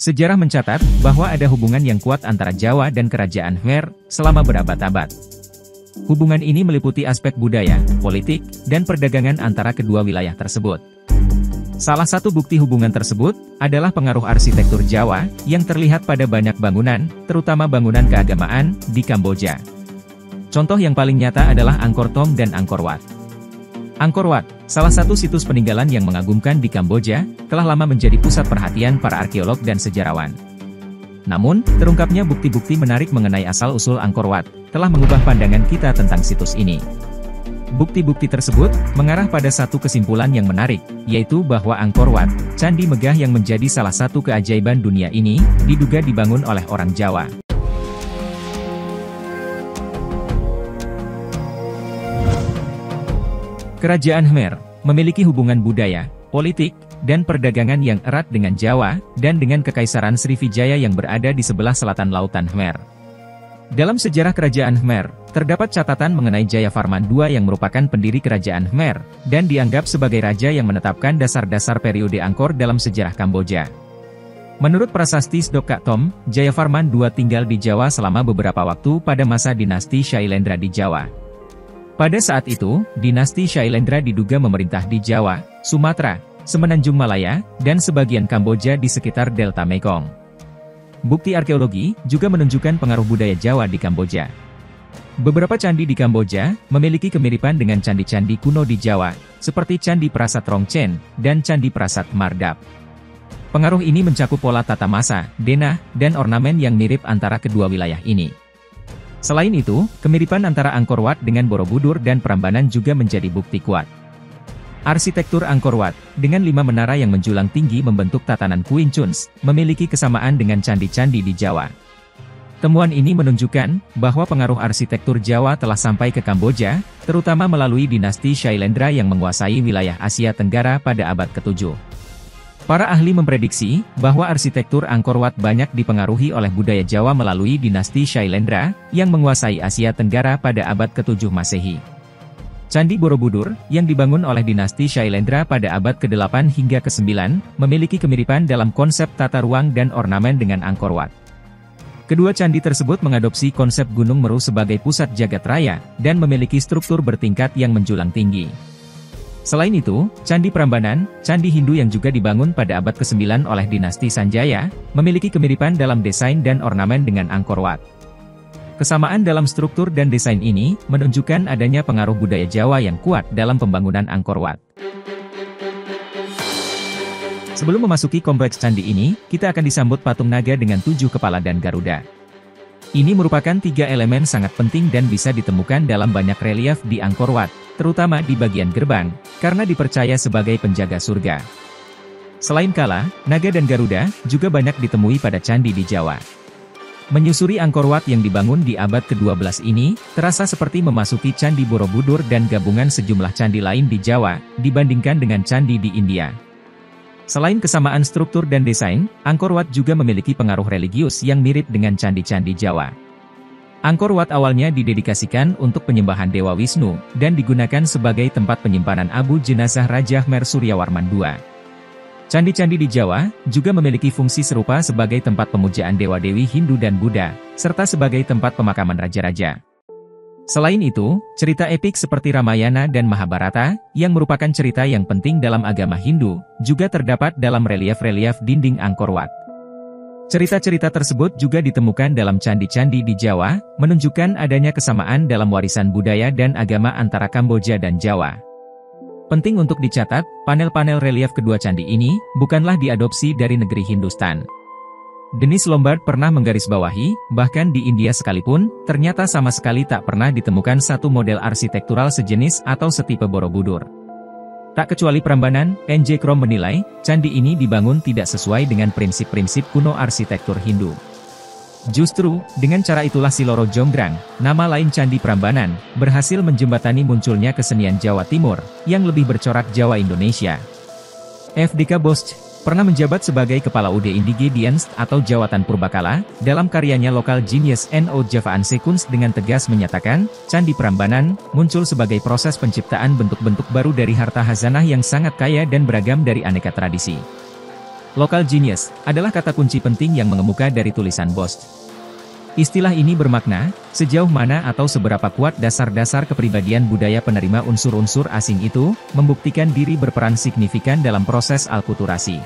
Sejarah mencatat bahwa ada hubungan yang kuat antara Jawa dan Kerajaan Khmer selama berabad-abad. Hubungan ini meliputi aspek budaya, politik, dan perdagangan antara kedua wilayah tersebut. Salah satu bukti hubungan tersebut adalah pengaruh arsitektur Jawa yang terlihat pada banyak bangunan, terutama bangunan keagamaan, di Kamboja. Contoh yang paling nyata adalah Angkor Thom dan Angkor Wat. Angkor Wat, salah satu situs peninggalan yang mengagumkan di Kamboja, telah lama menjadi pusat perhatian para arkeolog dan sejarawan. Namun, terungkapnya bukti-bukti menarik mengenai asal-usul Angkor Wat, telah mengubah pandangan kita tentang situs ini. Bukti-bukti tersebut mengarah pada satu kesimpulan yang menarik, yaitu bahwa Angkor Wat, candi megah yang menjadi salah satu keajaiban dunia ini, diduga dibangun oleh orang Jawa. Kerajaan Khmer memiliki hubungan budaya, politik, dan perdagangan yang erat dengan Jawa, dan dengan Kekaisaran Srivijaya yang berada di sebelah selatan Lautan Khmer. Dalam sejarah Kerajaan Khmer, terdapat catatan mengenai Jayavarman II yang merupakan pendiri Kerajaan Khmer, dan dianggap sebagai raja yang menetapkan dasar-dasar periode Angkor dalam sejarah Kamboja. Menurut prasasti Sdokak Thom, Jayavarman II tinggal di Jawa selama beberapa waktu pada masa dinasti Shailendra di Jawa. Pada saat itu, dinasti Shailendra diduga memerintah di Jawa, Sumatera, Semenanjung Malaya, dan sebagian Kamboja di sekitar Delta Mekong. Bukti arkeologi juga menunjukkan pengaruh budaya Jawa di Kamboja. Beberapa candi di Kamboja memiliki kemiripan dengan candi-candi kuno di Jawa, seperti Candi Prasat Rongchen dan Candi Prasat Mardap. Pengaruh ini mencakup pola tata masa, denah, dan ornamen yang mirip antara kedua wilayah ini. Selain itu, kemiripan antara Angkor Wat dengan Borobudur dan Prambanan juga menjadi bukti kuat. Arsitektur Angkor Wat, dengan 5 menara yang menjulang tinggi membentuk tatanan Kween Chun's, memiliki kesamaan dengan candi-candi di Jawa. Temuan ini menunjukkan bahwa pengaruh arsitektur Jawa telah sampai ke Kamboja, terutama melalui dinasti Shailendra yang menguasai wilayah Asia Tenggara pada abad ke-7. Para ahli memprediksi bahwa arsitektur Angkor Wat banyak dipengaruhi oleh budaya Jawa melalui dinasti Shailendra, yang menguasai Asia Tenggara pada abad ke-7 Masehi. Candi Borobudur, yang dibangun oleh dinasti Shailendra pada abad ke-8 hingga ke-9, memiliki kemiripan dalam konsep tata ruang dan ornamen dengan Angkor Wat. Kedua candi tersebut mengadopsi konsep Gunung Meru sebagai pusat jagat raya, dan memiliki struktur bertingkat yang menjulang tinggi. Selain itu, Candi Prambanan, candi Hindu yang juga dibangun pada abad ke-9 oleh dinasti Sanjaya, memiliki kemiripan dalam desain dan ornamen dengan Angkor Wat. Kesamaan dalam struktur dan desain ini, menunjukkan adanya pengaruh budaya Jawa yang kuat dalam pembangunan Angkor Wat. Sebelum memasuki kompleks candi ini, kita akan disambut patung naga dengan 7 kepala dan Garuda. Ini merupakan 3 elemen sangat penting dan bisa ditemukan dalam banyak relief di Angkor Wat, terutama di bagian gerbang, karena dipercaya sebagai penjaga surga. Selain kala, naga dan Garuda juga banyak ditemui pada candi di Jawa. Menyusuri Angkor Wat yang dibangun di abad ke-12 ini, terasa seperti memasuki Candi Borobudur dan gabungan sejumlah candi lain di Jawa, dibandingkan dengan candi di India. Selain kesamaan struktur dan desain, Angkor Wat juga memiliki pengaruh religius yang mirip dengan candi-candi Jawa. Angkor Wat awalnya didedikasikan untuk penyembahan Dewa Wisnu, dan digunakan sebagai tempat penyimpanan abu jenazah Raja Khmer Suryawarman II. Candi-candi di Jawa juga memiliki fungsi serupa sebagai tempat pemujaan dewa-dewi Hindu dan Buddha, serta sebagai tempat pemakaman raja-raja. Selain itu, cerita epik seperti Ramayana dan Mahabharata, yang merupakan cerita yang penting dalam agama Hindu, juga terdapat dalam relief-relief dinding Angkor Wat. Cerita-cerita tersebut juga ditemukan dalam candi-candi di Jawa, menunjukkan adanya kesamaan dalam warisan budaya dan agama antara Kamboja dan Jawa. Penting untuk dicatat, panel-panel relief kedua candi ini, bukanlah diadopsi dari negeri Hindustan. Denis Lombard pernah menggarisbawahi, bahkan di India sekalipun, ternyata sama sekali tak pernah ditemukan satu model arsitektural sejenis atau setipe Borobudur. Tak kecuali Prambanan, N.J. Krom menilai, candi ini dibangun tidak sesuai dengan prinsip-prinsip kuno arsitektur Hindu. Justru, dengan cara itulah Siloro Jonggrang, nama lain Candi Prambanan, berhasil menjembatani munculnya kesenian Jawa Timur, yang lebih bercorak Jawa Indonesia. F.D.K. Bosch pernah menjabat sebagai Kepala UD Indige Dienst atau Jawatan Purbakala, dalam karyanya Lokal Genius No Javaan Kunst dengan tegas menyatakan, Candi Prambanan muncul sebagai proses penciptaan bentuk-bentuk baru dari harta khazanah yang sangat kaya dan beragam dari aneka tradisi. Local genius adalah kata kunci penting yang mengemuka dari tulisan Bosch. Istilah ini bermakna, sejauh mana atau seberapa kuat dasar-dasar kepribadian budaya penerima unsur-unsur asing itu, membuktikan diri berperan signifikan dalam proses alkulturasi.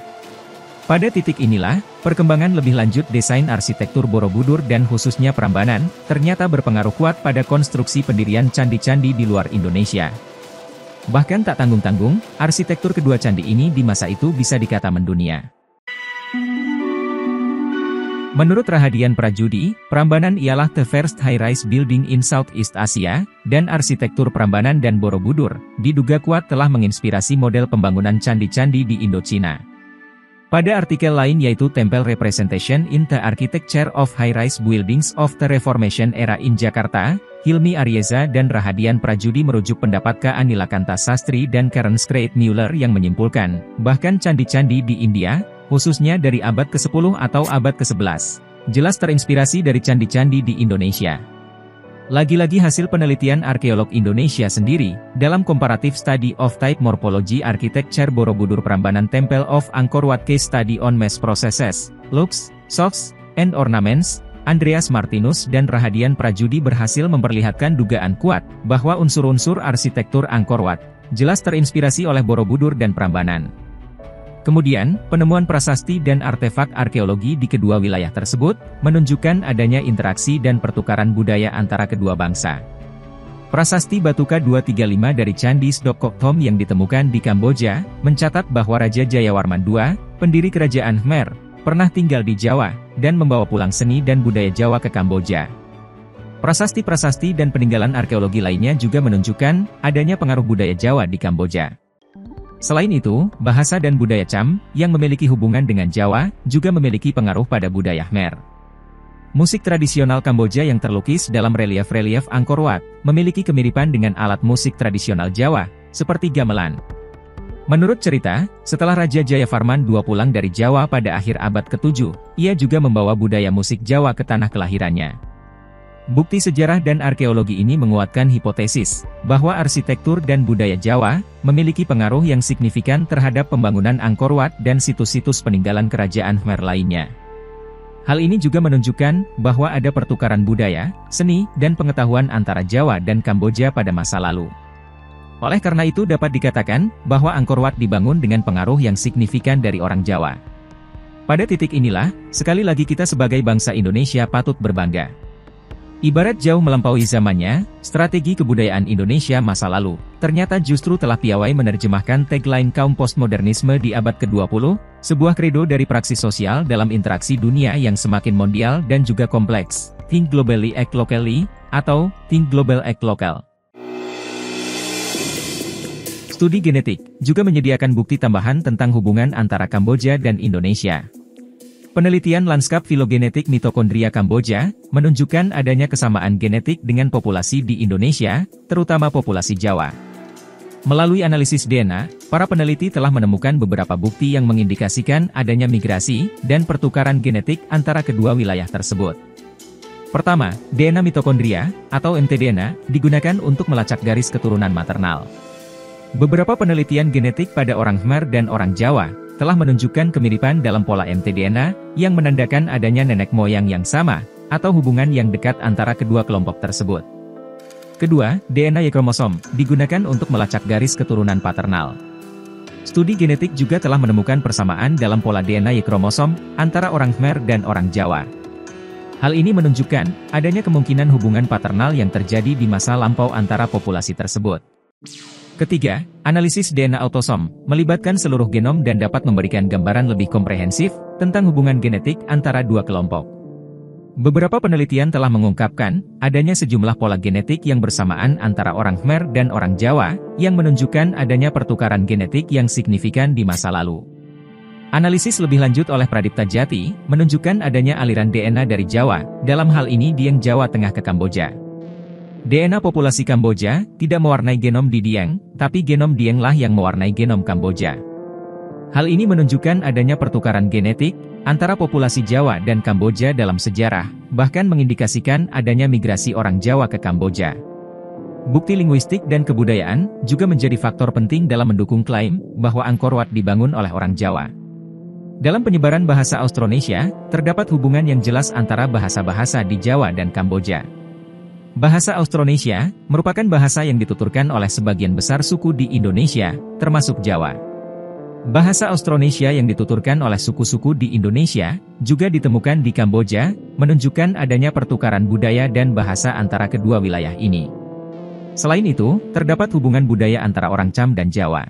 Pada titik inilah, perkembangan lebih lanjut desain arsitektur Borobudur dan khususnya Prambanan, ternyata berpengaruh kuat pada konstruksi pendirian candi-candi di luar Indonesia. Bahkan tak tanggung-tanggung, arsitektur kedua candi ini di masa itu bisa dikata mendunia. Menurut Rahadian Prajudi, Prambanan ialah the first high-rise building in Southeast Asia, dan arsitektur Prambanan dan Borobudur, diduga kuat telah menginspirasi model pembangunan candi-candi di Indochina. Pada artikel lain yaitu Temple Representation in the Architecture of High-Rise Buildings of the Reformation Era in Jakarta, Hilmi Aryeza dan Rahadian Prajudi merujuk pendapat K. Anilakanta Sastri dan Karen Schreit Mueller yang menyimpulkan, bahkan candi-candi di India, khususnya dari abad ke-10 atau abad ke-11, jelas terinspirasi dari candi-candi di Indonesia. Lagi-lagi hasil penelitian arkeolog Indonesia sendiri, dalam Comparative Study of Type Morphology Architecture Borobudur Prambanan Temple of Angkor Wat Case Study on Mass Processes, Looks, Shocks, and Ornaments, Andreas Martinus dan Rahadian Prajudi berhasil memperlihatkan dugaan kuat, bahwa unsur-unsur arsitektur Angkor Wat, jelas terinspirasi oleh Borobudur dan Prambanan. Kemudian, penemuan prasasti dan artefak arkeologi di kedua wilayah tersebut, menunjukkan adanya interaksi dan pertukaran budaya antara kedua bangsa. Prasasti Batuka 235 dari Candi Sdokok Thom yang ditemukan di Kamboja, mencatat bahwa Raja Jayawarman II, pendiri kerajaan Khmer, pernah tinggal di Jawa, dan membawa pulang seni dan budaya Jawa ke Kamboja. Prasasti-prasasti dan peninggalan arkeologi lainnya juga menunjukkan, adanya pengaruh budaya Jawa di Kamboja. Selain itu, bahasa dan budaya Cham, yang memiliki hubungan dengan Jawa, juga memiliki pengaruh pada budaya Khmer. Musik tradisional Kamboja yang terlukis dalam relief-relief Angkor Wat, memiliki kemiripan dengan alat musik tradisional Jawa, seperti gamelan. Menurut cerita, setelah Raja Jayavarman II pulang dari Jawa pada akhir abad ke-7, ia juga membawa budaya musik Jawa ke tanah kelahirannya. Bukti sejarah dan arkeologi ini menguatkan hipotesis, bahwa arsitektur dan budaya Jawa, memiliki pengaruh yang signifikan terhadap pembangunan Angkor Wat dan situs-situs peninggalan kerajaan Khmer lainnya. Hal ini juga menunjukkan, bahwa ada pertukaran budaya, seni, dan pengetahuan antara Jawa dan Kamboja pada masa lalu. Oleh karena itu dapat dikatakan, bahwa Angkor Wat dibangun dengan pengaruh yang signifikan dari orang Jawa. Pada titik inilah, sekali lagi kita sebagai bangsa Indonesia patut berbangga. Ibarat jauh melampaui zamannya, strategi kebudayaan Indonesia masa lalu, ternyata justru telah piawai menerjemahkan tagline kaum postmodernisme di abad ke-20, sebuah kredo dari praksis sosial dalam interaksi dunia yang semakin mondial dan juga kompleks, think globally act locally, atau think global act local. Studi genetik juga menyediakan bukti tambahan tentang hubungan antara Kamboja dan Indonesia. Penelitian lanskap filogenetik mitokondria Kamboja, menunjukkan adanya kesamaan genetik dengan populasi di Indonesia, terutama populasi Jawa. Melalui analisis DNA, para peneliti telah menemukan beberapa bukti yang mengindikasikan adanya migrasi, dan pertukaran genetik antara kedua wilayah tersebut. Pertama, DNA mitokondria, atau mtDNA, digunakan untuk melacak garis keturunan maternal. Beberapa penelitian genetik pada orang Khmer dan orang Jawa, telah menunjukkan kemiripan dalam pola mtDNA, yang menandakan adanya nenek moyang yang sama, atau hubungan yang dekat antara kedua kelompok tersebut. Kedua, DNA Y kromosom, digunakan untuk melacak garis keturunan paternal. Studi genetik juga telah menemukan persamaan dalam pola DNA Y kromosom, antara orang Khmer dan orang Jawa. Hal ini menunjukkan, adanya kemungkinan hubungan paternal yang terjadi di masa lampau antara populasi tersebut. Ketiga, analisis DNA autosom, melibatkan seluruh genom dan dapat memberikan gambaran lebih komprehensif, tentang hubungan genetik antara dua kelompok. Beberapa penelitian telah mengungkapkan, adanya sejumlah pola genetik yang bersamaan antara orang Khmer dan orang Jawa, yang menunjukkan adanya pertukaran genetik yang signifikan di masa lalu. Analisis lebih lanjut oleh Pradipta Jati, menunjukkan adanya aliran DNA dari Jawa, dalam hal ini Dieng Jawa Tengah ke Kamboja. DNA populasi Kamboja tidak mewarnai genom di Dieng, tapi genom Dieng lah yang mewarnai genom Kamboja. Hal ini menunjukkan adanya pertukaran genetik antara populasi Jawa dan Kamboja dalam sejarah, bahkan mengindikasikan adanya migrasi orang Jawa ke Kamboja. Bukti linguistik dan kebudayaan juga menjadi faktor penting dalam mendukung klaim bahwa Angkor Wat dibangun oleh orang Jawa. Dalam penyebaran bahasa Austronesia, terdapat hubungan yang jelas antara bahasa-bahasa di Jawa dan Kamboja. Bahasa Austronesia merupakan bahasa yang dituturkan oleh sebagian besar suku di Indonesia, termasuk Jawa. Bahasa Austronesia yang dituturkan oleh suku-suku di Indonesia juga ditemukan di Kamboja, menunjukkan adanya pertukaran budaya dan bahasa antara kedua wilayah ini. Selain itu, terdapat hubungan budaya antara orang Cham dan Jawa.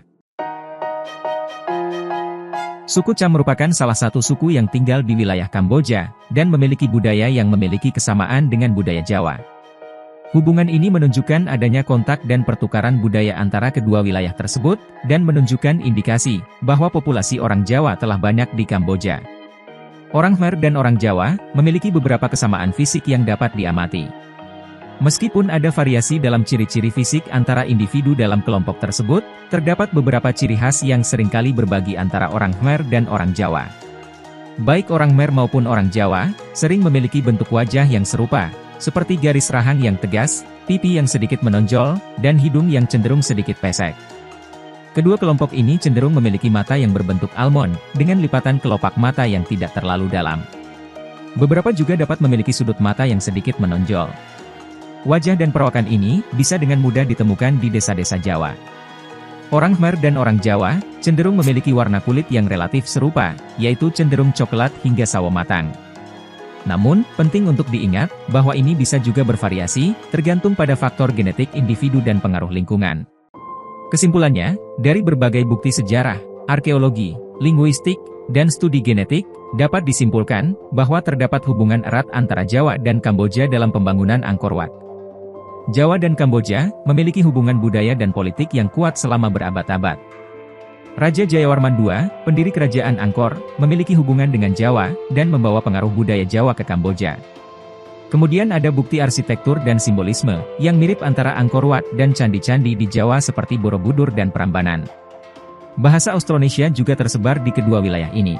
Suku Cham merupakan salah satu suku yang tinggal di wilayah Kamboja, dan memiliki budaya yang memiliki kesamaan dengan budaya Jawa. Hubungan ini menunjukkan adanya kontak dan pertukaran budaya antara kedua wilayah tersebut, dan menunjukkan indikasi bahwa populasi orang Jawa telah banyak di Kamboja. Orang Khmer dan orang Jawa memiliki beberapa kesamaan fisik yang dapat diamati. Meskipun ada variasi dalam ciri-ciri fisik antara individu dalam kelompok tersebut, terdapat beberapa ciri khas yang seringkali berbagi antara orang Khmer dan orang Jawa. Baik orang Khmer maupun orang Jawa, sering memiliki bentuk wajah yang serupa, seperti garis rahang yang tegas, pipi yang sedikit menonjol, dan hidung yang cenderung sedikit pesek. Kedua kelompok ini cenderung memiliki mata yang berbentuk almond, dengan lipatan kelopak mata yang tidak terlalu dalam. Beberapa juga dapat memiliki sudut mata yang sedikit menonjol. Wajah dan perawakan ini bisa dengan mudah ditemukan di desa-desa Jawa. Orang Khmer dan orang Jawa cenderung memiliki warna kulit yang relatif serupa, yaitu cenderung coklat hingga sawo matang. Namun, penting untuk diingat bahwa ini bisa juga bervariasi, tergantung pada faktor genetik individu dan pengaruh lingkungan. Kesimpulannya, dari berbagai bukti sejarah, arkeologi, linguistik, dan studi genetik, dapat disimpulkan bahwa terdapat hubungan erat antara Jawa dan Kamboja dalam pembangunan Angkor Wat. Jawa dan Kamboja memiliki hubungan budaya dan politik yang kuat selama berabad-abad. Raja Jayawarman II, pendiri kerajaan Angkor, memiliki hubungan dengan Jawa, dan membawa pengaruh budaya Jawa ke Kamboja. Kemudian ada bukti arsitektur dan simbolisme, yang mirip antara Angkor Wat dan candi-candi di Jawa seperti Borobudur dan Prambanan. Bahasa Austronesia juga tersebar di kedua wilayah ini.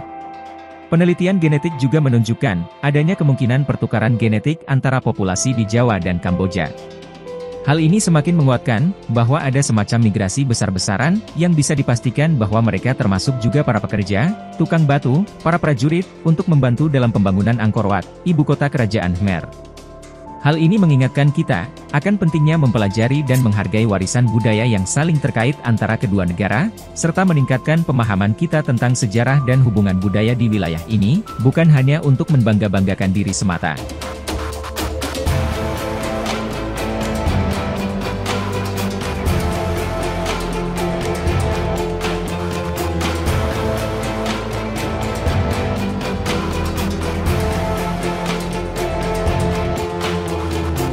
Penelitian genetik juga menunjukkan, adanya kemungkinan pertukaran genetik antara populasi di Jawa dan Kamboja. Hal ini semakin menguatkan bahwa ada semacam migrasi besar-besaran yang bisa dipastikan bahwa mereka termasuk juga para pekerja, tukang batu, para prajurit, untuk membantu dalam pembangunan Angkor Wat, ibu kota kerajaan Khmer. Hal ini mengingatkan kita akan pentingnya mempelajari dan menghargai warisan budaya yang saling terkait antara kedua negara, serta meningkatkan pemahaman kita tentang sejarah dan hubungan budaya di wilayah ini, bukan hanya untuk membangga-banggakan diri semata.